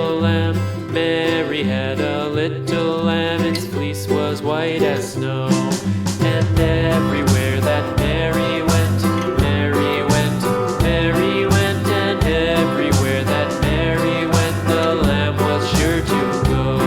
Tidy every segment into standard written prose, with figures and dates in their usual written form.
little lamb. Mary had a little lamb, its fleece was white as snow. And everywhere that Mary went, Mary went, Mary went, and everywhere that Mary went, the lamb was sure to go.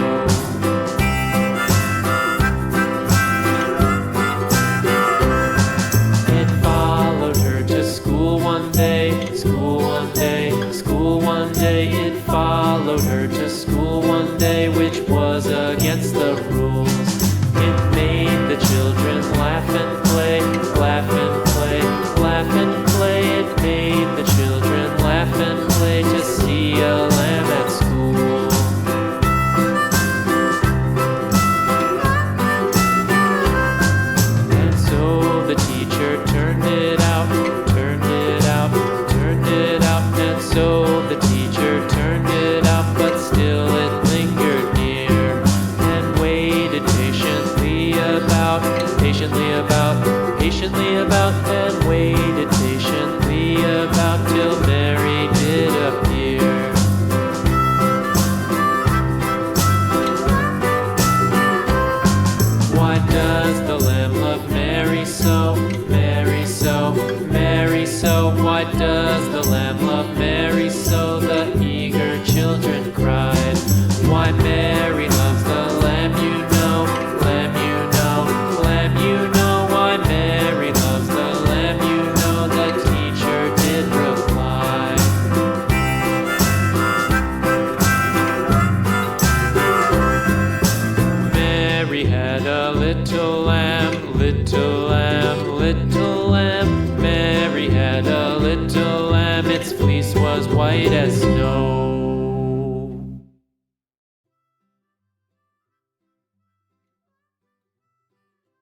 It followed her to school one day, school one day, school one day. It followed her to school one day, which was against the rules. It made the children laugh and play, laugh and play, laugh and play. It made the children laugh and play to see a lamb at school. And so the teacher turned it out, turned it out, turned it out. And so the teacher turned it out, but still it lingered near and waited patiently about, patiently about, and waited patiently about till Mary did appear. Why does the lamb love Mary so, Mary so, Mary so? Why does the lamb love Mary so? The eager children cried. Why Mary loves the lamb, you know, lamb, you know, lamb, you know. Why Mary loves the lamb, you know, the teacher did reply. Mary had a little lamb, little lamb, little lamb. Mary had a little lamb, its fleece was white as snow.